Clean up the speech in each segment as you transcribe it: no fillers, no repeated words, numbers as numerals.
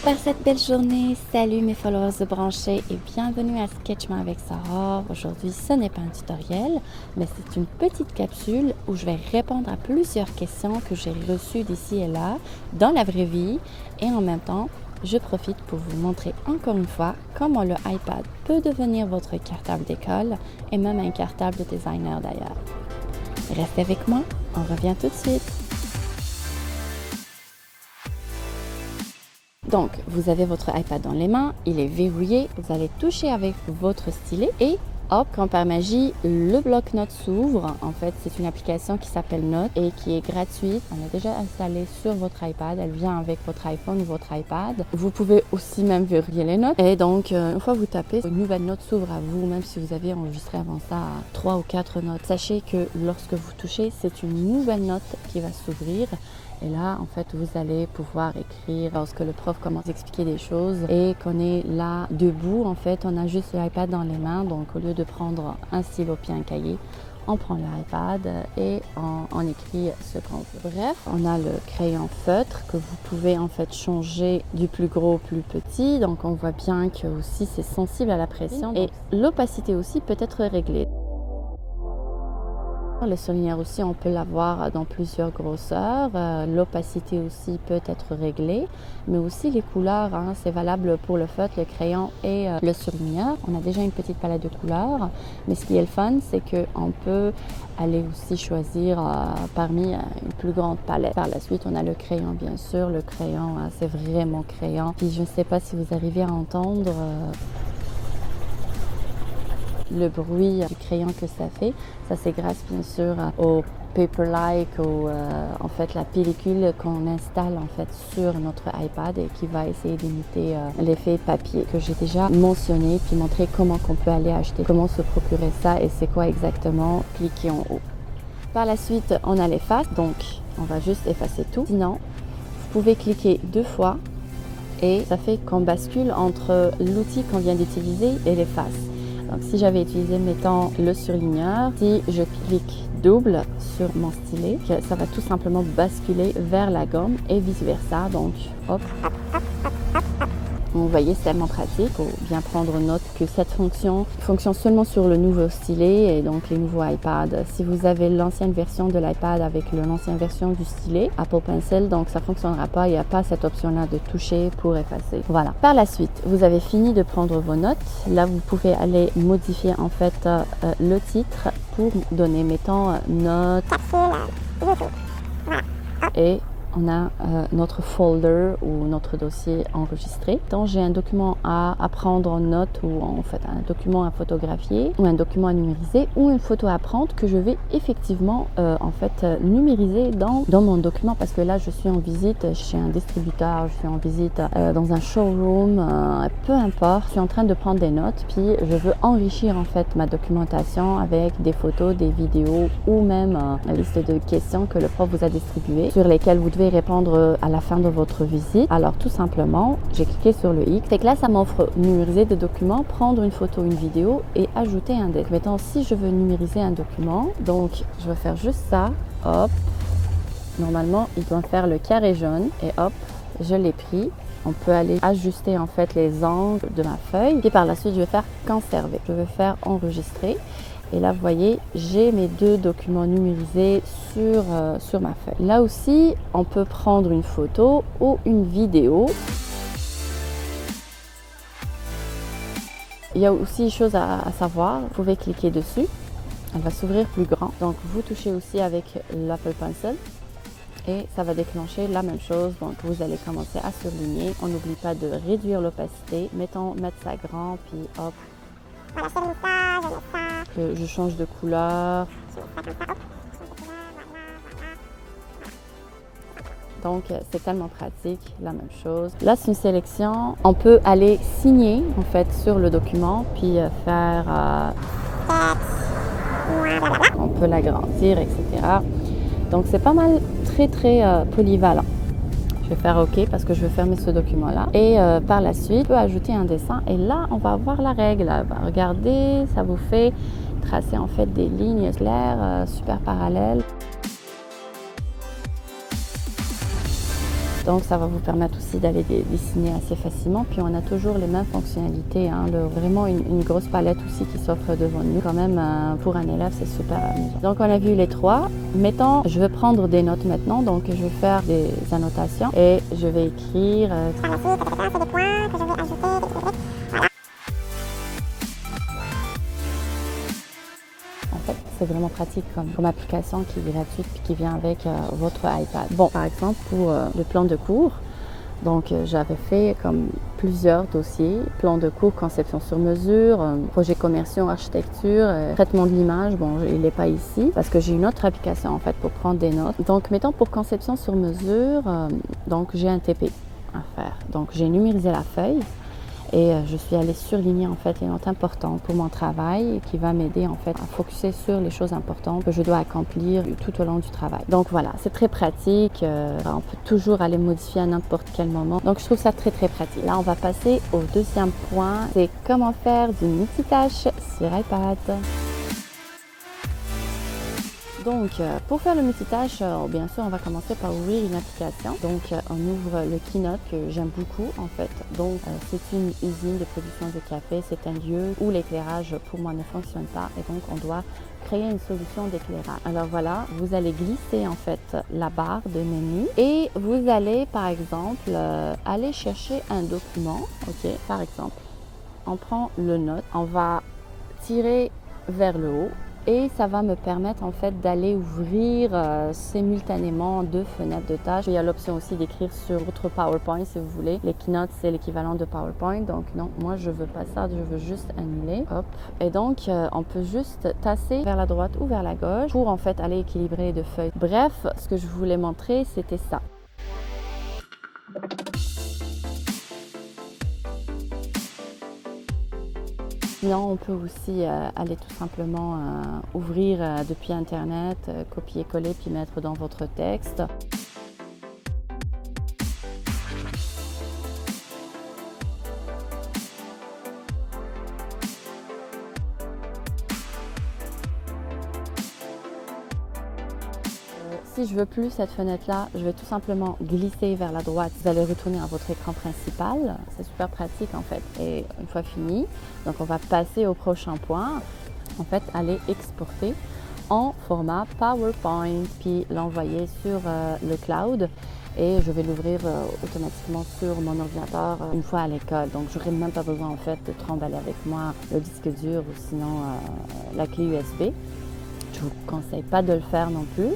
par cette belle journée. Salut mes followers de branchés et bienvenue à Sketchma avec Sarah. Aujourd'hui, ce n'est pas un tutoriel, mais c'est une petite capsule où je vais répondre à plusieurs questions que j'ai reçues d'ici et là dans la vraie vie. Et en même temps, je profite pour vous montrer encore une fois comment le iPad peut devenir votre cartable d'école et même un cartable de designer d'ailleurs. Restez avec moi, on revient tout de suite. Donc, vous avez votre iPad dans les mains, il est verrouillé, vous allez toucher avec votre stylet et hop, comme par magie, le bloc-notes s'ouvre. En fait, c'est une application qui s'appelle Notes et qui est gratuite. On l'a déjà installée sur votre iPad, elle vient avec votre iPhone ou votre iPad. Vous pouvez aussi même verrouiller les notes. Et donc, une fois que vous tapez, une nouvelle note s'ouvre à vous, même si vous avez enregistré avant ça 3 ou 4 notes. Sachez que lorsque vous touchez, c'est une nouvelle note qui va s'ouvrir. Et là, en fait, vous allez pouvoir écrire lorsque le prof commence à expliquer des choses et qu'on est là debout. En fait, on a juste l'iPad dans les mains. Donc, au lieu de prendre un stylo puis un cahier, on prend l'iPad et on écrit ce qu'on veut. Bref, on a le crayon feutre que vous pouvez en fait changer du plus gros au plus petit. Donc, on voit bien que aussi c'est sensible à la pression et l'opacité aussi peut être réglée. Le surligneur aussi, on peut l'avoir dans plusieurs grosseurs. L'opacité aussi peut être réglée, mais aussi les couleurs, hein, c'est valable pour le feutre, le crayon et le surligneur. On a déjà une petite palette de couleurs, mais ce qui est le fun, c'est qu'on peut aller aussi choisir parmi une plus grande palette. Par la suite, on a le crayon, bien sûr. Le crayon, c'est vraiment crayon. Puis je ne sais pas si vous arrivez à entendre le bruit du crayon que ça fait. Ça, c'est grâce bien sûr au Paperlike ou en fait la pellicule qu'on installe en fait sur notre iPad et qui va essayer d'imiter l'effet papier que j'ai déjà mentionné, puis montrer comment qu'on peut aller acheter, comment se procurer ça et c'est quoi exactement. Cliquez en haut. Par la suite, on a l'efface, donc on va juste effacer tout. Sinon, vous pouvez cliquer 2 fois et ça fait qu'on bascule entre l'outil qu'on vient d'utiliser et l'efface. Donc, si j'avais utilisé, mettons, le surligneur, si je clique double sur mon stylet, ça va tout simplement basculer vers la gomme et vice-versa. Donc, hop. Vous voyez, c'est tellement pratique. Il faut bien prendre note que cette fonction fonctionne seulement sur le nouveau stylet et donc les nouveaux iPads. Si vous avez l'ancienne version de l'iPad avec l'ancienne version du stylet Apple Pencil, donc ça ne fonctionnera pas. Il n'y a pas cette option-là de toucher pour effacer. Voilà. Par la suite, vous avez fini de prendre vos notes. Là, vous pouvez aller modifier en fait le titre pour donner, mettons, notes. Et on a notre folder ou notre dossier enregistré. Donc, j'ai un document à prendre en note ou en fait un document à photographier ou un document à numériser ou une photo à prendre que je vais effectivement en fait numériser dans mon document parce que là, je suis en visite chez un distributeur, je suis en visite dans un showroom, peu importe. Je suis en train de prendre des notes puis je veux enrichir en fait ma documentation avec des photos, des vidéos ou même la liste de questions que le prof vous a distribuées sur lesquelles vous devez répondre à la fin de votre visite. Alors tout simplement, j'ai cliqué sur le X. C'est que là, ça m'offre numériser des documents, prendre une photo, une vidéo et ajouter un texte. Maintenant, si je veux numériser un document, donc je vais faire juste ça. Hop. Normalement, il doit faire le carré jaune et hop, je l'ai pris. On peut aller ajuster en fait les angles de ma feuille. Et par la suite, je vais faire conserver. Je vais faire enregistrer. Et là, vous voyez, j'ai mes 2 documents numérisés sur ma feuille. Là aussi, on peut prendre une photo ou une vidéo. Il y a aussi une chose à savoir. Vous pouvez cliquer dessus. Elle va s'ouvrir plus grand. Donc, vous touchez aussi avec l'Apple Pencil. Et ça va déclencher la même chose. Donc, vous allez commencer à surligner. On n'oublie pas de réduire l'opacité. Mettre ça grand, puis hop. Voilà, je mets ça, je mets ça. Je change de couleur. Donc, c'est tellement pratique, la même chose. Là, c'est une sélection. On peut aller signer, en fait, sur le document, puis faire... on peut l'agrandir, etc. Donc, c'est pas mal, très polyvalent. Je vais faire OK parce que je vais fermer ce document-là. Et par la suite, je peux ajouter un dessin. Et là, on va avoir la règle. Regardez, ça vous fait tracer en fait des lignes claires, super parallèles. Donc ça va vous permettre aussi d'aller dessiner assez facilement. Puis on a toujours les mêmes fonctionnalités, hein. Vraiment une grosse palette aussi qui s'offre devant nous. Quand même, pour un élève, c'est super amusant. Donc on a vu les trois. Mettons, je vais prendre des notes maintenant. Donc je vais faire des annotations et je vais écrire des points que je vais ajouter. En fait, c'est vraiment pratique comme application qui est gratuite et qui vient avec votre iPad. Bon, par exemple, pour le plan de cours, donc j'avais fait comme plusieurs dossiers, plan de cours, conception sur mesure, projet commerciaux, architecture, traitement de l'image. Bon, il n'est pas ici parce que j'ai une autre application en fait pour prendre des notes. Donc, mettons pour conception sur mesure, donc j'ai un TP à faire. Donc, j'ai numérisé la feuille. Et je suis allée surligner en fait les notes importantes pour mon travail qui va m'aider en fait à focuser sur les choses importantes que je dois accomplir tout au long du travail. Donc voilà, c'est très pratique. On peut toujours aller modifier à n'importe quel moment. Donc je trouve ça très pratique. Là, on va passer au deuxième point. C'est comment faire du multitâche sur iPad. Donc, pour faire le multitâche, bien sûr, on va commencer par ouvrir une application. Donc, on ouvre le Keynote que j'aime beaucoup, en fait. Donc, c'est une usine de production de café. C'est un lieu où l'éclairage, pour moi, ne fonctionne pas. Et donc, on doit créer une solution d'éclairage. Alors voilà, vous allez glisser, en fait, la barre de menu. Et vous allez, par exemple, aller chercher un document. OK, par exemple, on prend le note. On va tirer vers le haut. Et ça va me permettre en fait d'aller ouvrir simultanément deux fenêtres de tâches. Il y a l'option aussi d'écrire sur votre PowerPoint si vous voulez. Les keynotes, c'est l'équivalent de PowerPoint. Donc non, moi je veux pas ça, je veux juste annuler. Hop. Et donc on peut juste tasser vers la droite ou vers la gauche pour en fait aller équilibrer les deux feuilles. Bref, ce que je voulais montrer, c'était ça. Sinon, on peut aussi aller tout simplement ouvrir depuis Internet, copier-coller puis mettre dans votre texte. Si je veux plus cette fenêtre-là, je vais tout simplement glisser vers la droite. Vous allez retourner à votre écran principal. C'est super pratique en fait. Et une fois fini, donc on va passer au prochain point. En fait, aller exporter en format PowerPoint, puis l'envoyer sur le cloud. Et je vais l'ouvrir automatiquement sur mon ordinateur une fois à l'école. Donc, je n'aurai même pas besoin en fait de trimballer avec moi le disque dur ou sinon la clé USB. Je ne vous conseille pas de le faire non plus.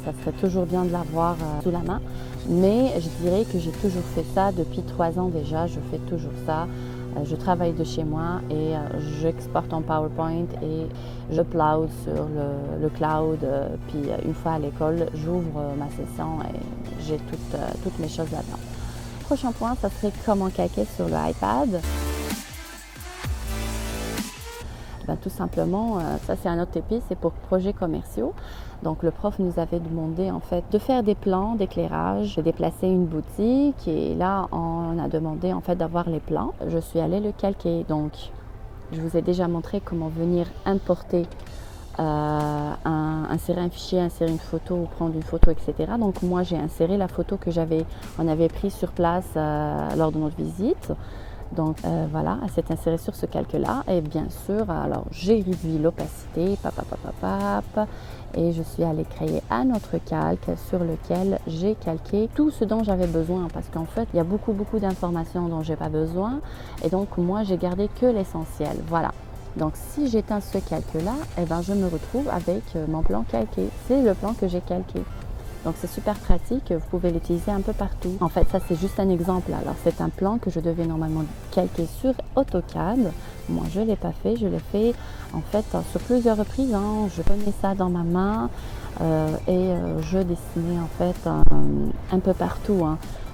Ça serait toujours bien de l'avoir sous la main. Mais je dirais que j'ai toujours fait ça depuis 3 ans déjà. Je fais toujours ça. Je travaille de chez moi et j'exporte en PowerPoint et je upload sur le cloud. Puis une fois à l'école, j'ouvre ma session et j'ai toutes mes choses là-dedans. Prochain point, ça serait comment calquer sur le iPad. Ben, tout simplement, ça c'est un autre TP, c'est pour projets commerciaux. Donc le prof nous avait demandé en fait de faire des plans d'éclairage, de déplacer une boutique et là on a demandé en fait d'avoir les plans. Je suis allée le calquer. Donc je vous ai déjà montré comment venir importer, insérer un fichier, insérer une photo ou prendre une photo, etc. Donc moi j'ai inséré la photo que on avait prise sur place lors de notre visite. Donc voilà, elle s'est insérée sur ce calque-là et bien sûr, alors j'ai réduit l'opacité, et je suis allée créer un autre calque sur lequel j'ai calqué tout ce dont j'avais besoin parce qu'en fait, il y a beaucoup d'informations dont j'ai pas besoin et donc moi j'ai gardé que l'essentiel, voilà. Donc si j'éteins ce calque-là, eh ben, je me retrouve avec mon plan calqué, c'est le plan que j'ai calqué. Donc c'est super pratique, vous pouvez l'utiliser un peu partout. En fait, ça c'est juste un exemple. Alors c'est un plan que je devais normalement calquer sur AutoCAD. Moi je ne l'ai pas fait, je l'ai fait en fait sur plusieurs reprises. Je prenais ça dans ma main et je dessinais en fait un peu partout.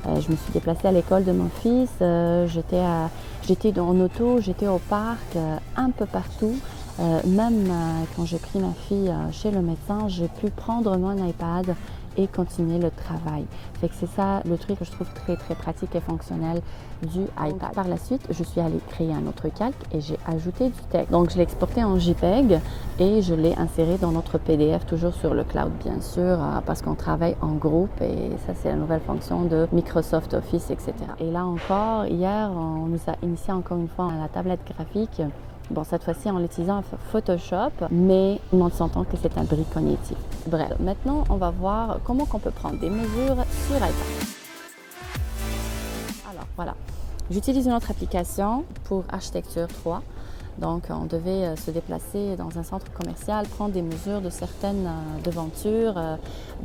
Je me suis déplacée à l'école de mon fils, j'étais en auto, j'étais au parc, un peu partout. Même quand j'ai pris ma fille chez le médecin, j'ai pu prendre mon iPad et continuer le travail. Fait que c'est ça le truc que je trouve très très pratique et fonctionnel du iPad. Par la suite, je suis allée créer un autre calque et j'ai ajouté du texte. Donc je l'ai exporté en JPEG et je l'ai inséré dans notre PDF, toujours sur le cloud bien sûr, parce qu'on travaille en groupe et ça c'est la nouvelle fonction de Microsoft Office, etc. Et là encore, hier, on nous a initié encore une fois à la tablette graphique. Bon, cette fois-ci en utilisant Photoshop, mais tout le monde s'entend que c'est un bris cognitif. Bref, maintenant on va voir comment on peut prendre des mesures sur iPad. Alors voilà, j'utilise une autre application pour Architecture 3. Donc on devait se déplacer dans un centre commercial, prendre des mesures de certaines devantures,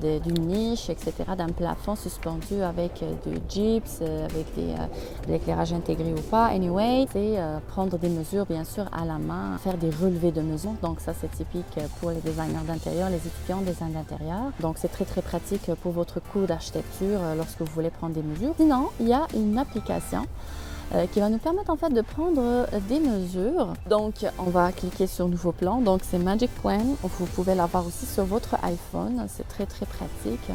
d'une niche, etc., d'un plafond suspendu avec du gyps, avec de l'éclairage intégré ou pas. Anyway, c'est prendre des mesures bien sûr à la main, faire des relevés de mesures. Donc ça c'est typique pour les designers d'intérieur, les étudiants en design d'intérieur. Donc c'est très très pratique pour votre cours d'architecture lorsque vous voulez prendre des mesures. Sinon, il y a une application qui va nous permettre en fait de prendre des mesures. Donc on va cliquer sur nouveau plan, donc c'est Magic Plan, vous pouvez l'avoir aussi sur votre iPhone, c'est très très pratique.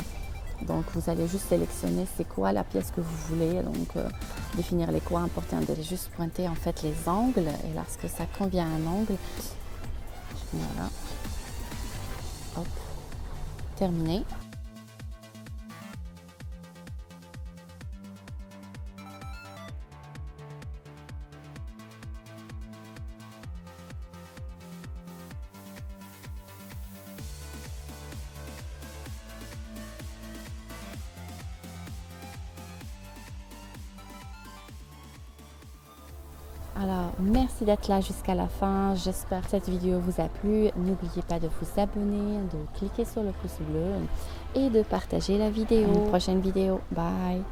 Donc vous allez juste sélectionner c'est quoi la pièce que vous voulez, donc définir les coins importants, d'aller juste pointer en fait les angles et lorsque ça convient à un angle, voilà, hop, terminé. Alors, merci d'être là jusqu'à la fin. J'espère que cette vidéo vous a plu. N'oubliez pas de vous abonner, de cliquer sur le pouce bleu et de partager la vidéo. À une prochaine vidéo. Bye!